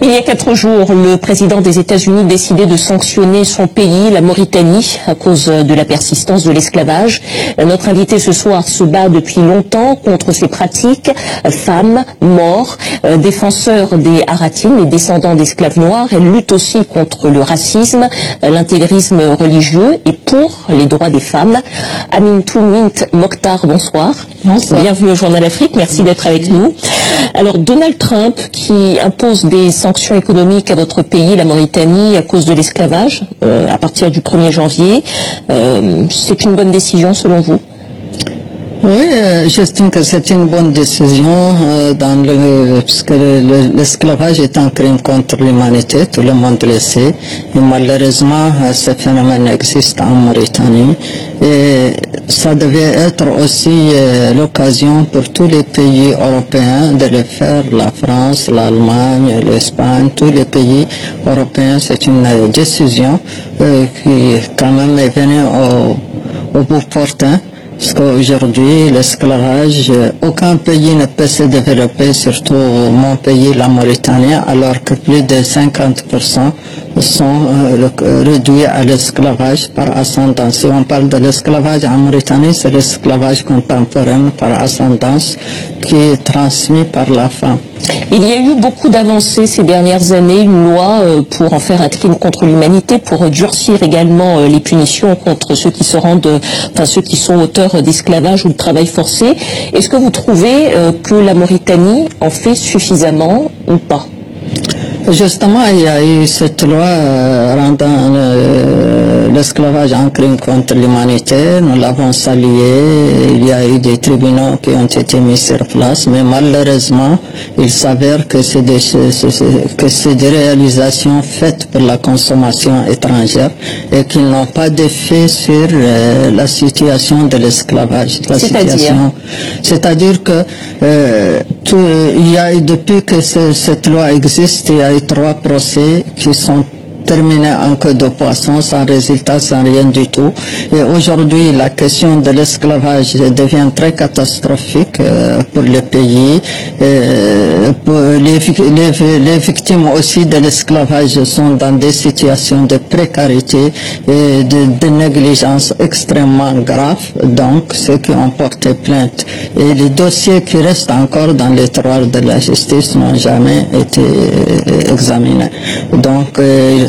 Il y a 4 jours, le président des États-Unis décidait de sanctionner son pays, la Mauritanie, à cause de la persistance de l'esclavage. Notre invité ce soir se bat depuis longtemps contre ces pratiques. Femmes, morts, défenseur des Haratines, les descendants d'esclaves noirs. Elle lutte aussi contre le racisme, l'intégrisme religieux et pour les droits des femmes. Amintou Mint Mokhtar, bonsoir. Bonsoir. Bienvenue au Journal Afrique, merci d'être avec nous. Alors, Donald Trump qui impose des sanctions économiques à votre pays, la Mauritanie, à cause de l'esclavage, à partir du 1er janvier. C'est une bonne décision selon vous? Oui, j'estime que c'est une bonne décision puisque l'esclavage est un crime contre l'humanité, tout le monde le sait. Et malheureusement, ce phénomène existe en Mauritanie. Et ça devait être aussi l'occasion pour tous les pays européens de le faire, la France, l'Allemagne, l'Espagne, tous les pays européens. C'est une décision qui quand même est venue au bout portant. Parce qu'aujourd'hui, l'esclavage, aucun pays ne peut se développer, surtout mon pays, la Mauritanie, alors que plus de 50% sont réduits à l'esclavage par ascendance. Si on parle de l'esclavage en Mauritanie, c'est l'esclavage contemporain par ascendance qui est transmis par la femme. Il y a eu beaucoup d'avancées ces dernières années, une loi pour en faire un crime contre l'humanité, pour durcir également les punitions contre ceux qui se rendent, ceux qui sont auteurs d'esclavage ou de travail forcé. Est-ce que vous trouvez que la Mauritanie en fait suffisamment ou pas? Justement, il y a eu cette loi rendant l'esclavage un crime contre l'humanité. Nous l'avons salué. Il y a eu des tribunaux qui ont été mis sur place, mais malheureusement, il s'avère que c'est des réalisations faites pour la consommation étrangère et qui n'ont pas d'effet sur la situation de l'esclavage. C'est-à-dire que il y a eu, depuis que cette loi existe, il y a eu 3 procès qui sont terminés en queue de poisson, sans résultat, sans rien du tout. Et aujourd'hui, la question de l'esclavage devient très catastrophique pour le pays. Les victimes aussi de l'esclavage sont dans des situations de précarité et de négligence extrêmement graves, donc ceux qui ont porté plainte. Et les dossiers qui restent encore dans les tiroirs de la justice n'ont jamais été examinés. Donc,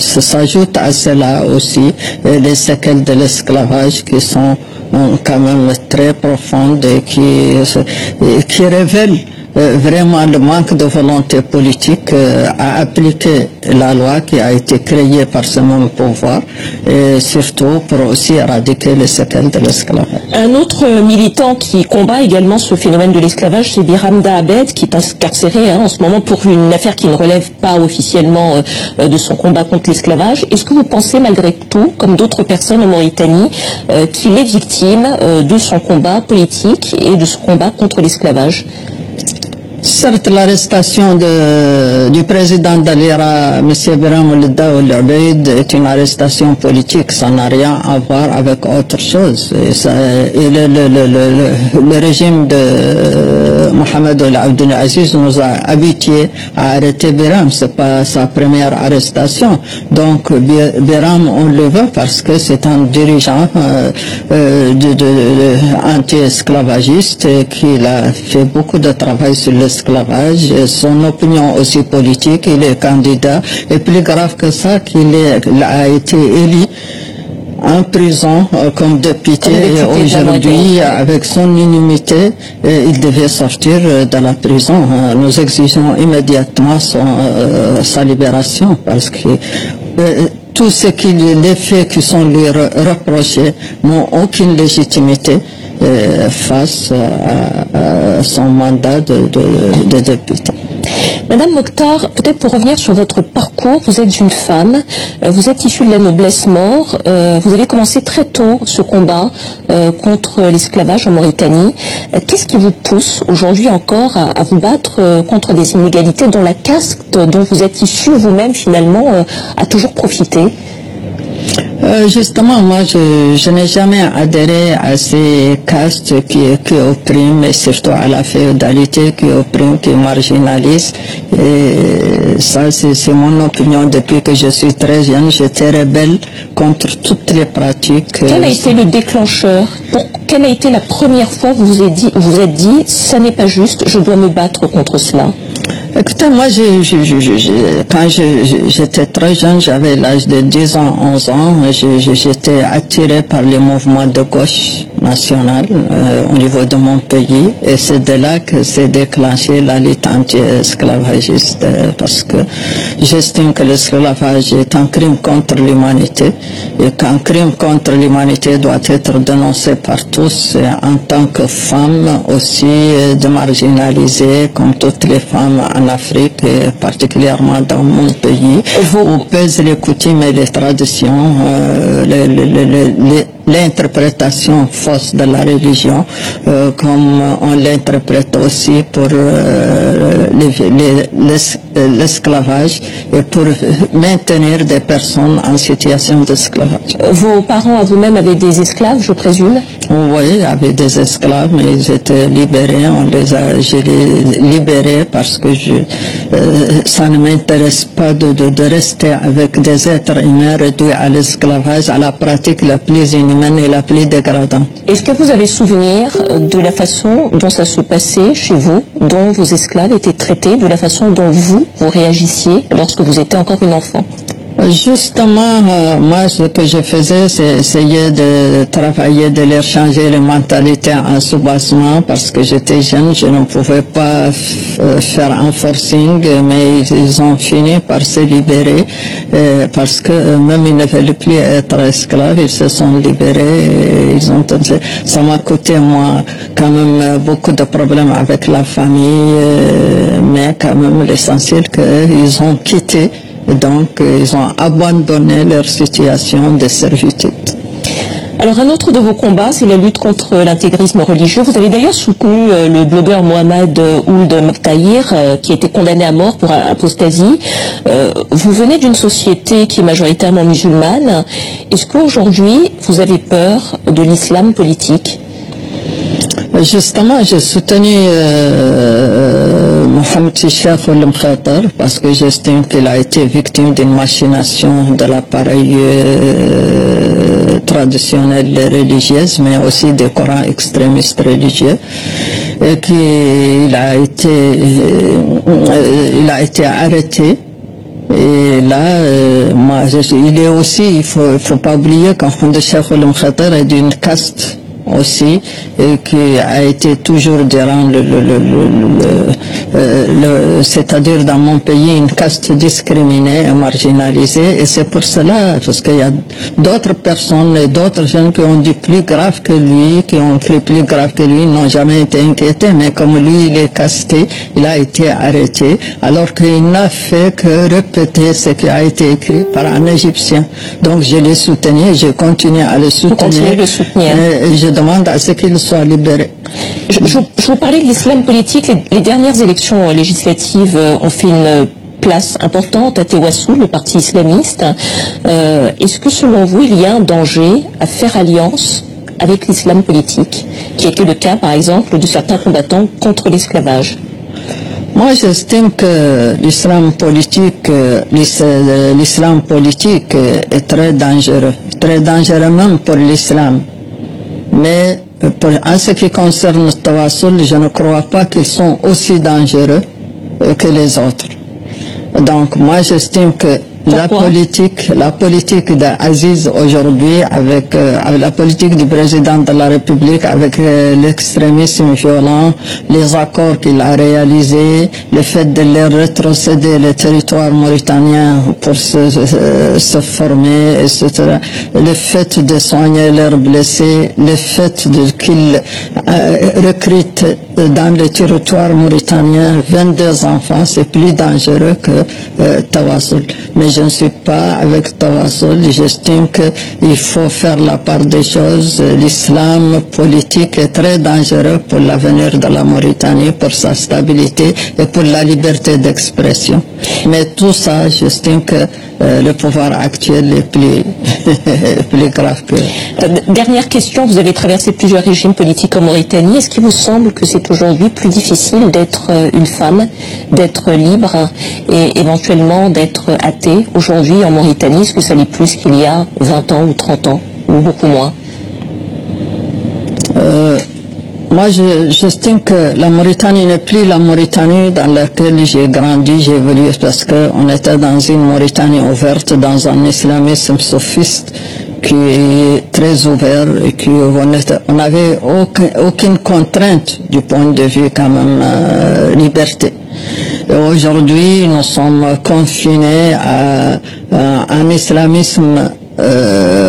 s'ajoute à cela aussi les séquelles de l'esclavage qui sont quand même très profondes et qui révèlent vraiment le manque de volonté politique à appliquer la loi qui a été créée par ce même pouvoir et surtout pour aussi éradiquer les séquelles de l'esclavage. Un autre militant qui combat également ce phénomène de l'esclavage, c'est Biram Dahabed, qui est incarcéré en ce moment pour une affaire qui ne relève pas officiellement de son combat contre l'esclavage. Est-ce que vous pensez malgré tout, comme d'autres personnes en Mauritanie, qu'il est victime de son combat politique et de son combat contre l'esclavage? Certes, l'arrestation du président d'Alira, M. Biram Ould Abeid, est une arrestation politique. Ça n'a rien à voir avec autre chose. Et le régime de Mohamed Ould Abdel Aziz nous a habitués à arrêter Biram. C'est pas sa première arrestation. Donc, Biram, on le veut parce que c'est un dirigeant anti-esclavagiste qui a fait beaucoup de travail sur l'esclavage, son opinion aussi politique, il est candidat, et plus grave que ça, qu'il a été élu en prison comme député et aujourd'hui, avec son inimité, il devait sortir de la prison. Nous exigeons immédiatement sa libération parce que tout ce les faits qui sont lui reprochés n'ont aucune légitimité face à son mandat de député. Madame Mokhtar, peut-être pour revenir sur votre parcours, vous êtes une femme, vous êtes issue de la noblesse maure, vous avez commencé très tôt ce combat contre l'esclavage en Mauritanie. Qu'est-ce qui vous pousse aujourd'hui encore à vous battre contre des inégalités dont la caste dont vous êtes issue vous-même finalement a toujours profité? Justement, moi, je n'ai jamais adhéré à ces castes qui oppriment, et surtout à la féodalité qui opprime, qui marginalise. Et ça, c'est mon opinion depuis que je suis très jeune. J'étais rebelle contre toutes les pratiques. Quel a été le déclencheur? Quelle a été la première fois que vous êtes dit, ça n'est pas juste, je dois me battre contre cela? Écoutez, moi, quand j'étais très jeune, j'avais l'âge de 10 ans, 11 ans, j'étais attiré par les mouvements de gauche nationale au niveau de mon pays, et c'est de là que s'est déclenchée la lutte anti-esclavagiste, parce que j'estime que l'esclavage est un crime contre l'humanité, et qu'un crime contre l'humanité doit être dénoncé par tous, en tant que femme aussi démarginalisée, comme toutes les femmes en Afrique, et particulièrement dans mon pays, où pèsent les coutumes et les traditions, l'interprétation fausse de la religion, comme on l'interprète aussi pour l'esclavage et pour maintenir des personnes en situation d'esclavage. Vos parents, vous-même, avaient des esclaves, je présume? Oui, il y avait des esclaves, mais ils étaient libérés. Je les libérés parce que ça ne m'intéresse pas de rester avec des êtres humains réduits à l'esclavage, à la pratique la plus inhumaine et la plus dégradante. Est-ce que vous avez souvenir de la façon dont ça se passait chez vous, dont vos esclaves étaient traités, de la façon dont vous réagissiez lorsque vous étiez encore une enfant? Justement, moi, ce que je faisais, c'est essayer de travailler, de leur changer les mentalités en soubassement, parce que j'étais jeune, je ne pouvais pas faire un forcing, mais ils ont fini par se libérer, parce que même ils ne veulent plus être esclaves, ils se sont libérés, et ça m'a coûté, moi, quand même beaucoup de problèmes avec la famille, mais quand même l'essentiel qu'ils ont quitté. Donc, ils ont abandonné leur situation de servitude. Alors, un autre de vos combats, c'est la lutte contre l'intégrisme religieux. Vous avez d'ailleurs soutenu le blogueur Mohamed Ould Mektaïr, qui a été condamné à mort pour apostasie. Vous venez d'une société qui est majoritairement musulmane. Est-ce qu'aujourd'hui, vous avez peur de l'islam politique? Justement, j'ai soutenu Mohamed Cheikh Ould Mektaïr parce que j'estime qu'il a été victime d'une machination de l'appareil traditionnel religieuse, mais aussi des courants extrémistes religieux, et qu'il a été arrêté. Et là, il est aussi, il faut pas oublier qu'Mohamed Cheikh Ould Mektaïr est d'une caste aussi, et qui a été toujours durant c'est-à-dire dans mon pays, une caste discriminée et marginalisée, et c'est pour cela, parce qu'il y a d'autres personnes et d'autres jeunes qui ont dit plus grave que lui, qui ont écrit plus grave que lui, n'ont jamais été inquiétés, mais comme lui, il est casté, il a été arrêté, alors qu'il n'a fait que répéter ce qui a été écrit par un Égyptien. Donc je l'ai soutenu, je continue à le soutenir. Vous continuez de le soutenir. Et je demande à ce qu'il soit libéré. Je vous parlais de l'islam politique. Les dernières élections législatives ont fait une place importante à Tewassoul, le parti islamiste. Est-ce que selon vous, il y a un danger à faire alliance avec l'islam politique, qui a été le cas par exemple de certains combattants contre l'esclavage? Moi, j'estime que l'islam politique est très dangereux même pour l'islam. Mais en ce qui concerne Tawassul, je ne crois pas qu'ils sont aussi dangereux que les autres. Donc moi j'estime que la politique d'Aziz aujourd'hui, avec la politique du président de la République, avec l'extrémisme violent, les accords qu'il a réalisés, le fait de leur rétrocéder les territoires mauritaniens pour se former, etc., le fait de soigner leurs blessés, le fait qu'ils recrutent dans les territoires mauritaniens 22 enfants, c'est plus dangereux que Tawassul. Mais mais je ne suis pas avec Tawassul. J'estime qu'il faut faire la part des choses. L'islam politique est très dangereux pour l'avenir de la Mauritanie, pour sa stabilité et pour la liberté d'expression. Mais tout ça, j'estime que le pouvoir actuel est plus grave que... Dernière question, vous avez traversé plusieurs régimes politiques en Mauritanie. Est-ce qu'il vous semble que c'est aujourd'hui plus difficile d'être une femme, d'être libre et éventuellement d'être athée aujourd'hui en Mauritanie? Est-ce que ça l'est plus qu'il y a 20 ans ou 30 ans ou beaucoup moins? Moi, j'estime que la Mauritanie n'est plus la Mauritanie dans laquelle j'ai grandi, j'ai évolué, parce qu'on était dans une Mauritanie ouverte, dans un islamisme sophiste qui est très ouvert et on n'avait aucune contrainte du point de vue quand même liberté. Et aujourd'hui, nous sommes confinés à un islamisme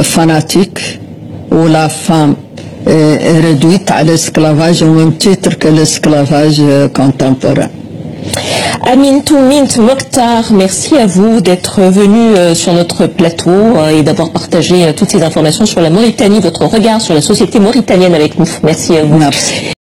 fanatique où la femme est réduite à l'esclavage au même titre que l'esclavage contemporain. Amintou Mint Mokhtar, merci à vous d'être venu sur notre plateau et d'avoir partagé toutes ces informations sur la Mauritanie, votre regard sur la société mauritanienne avec nous. Merci à vous. Merci.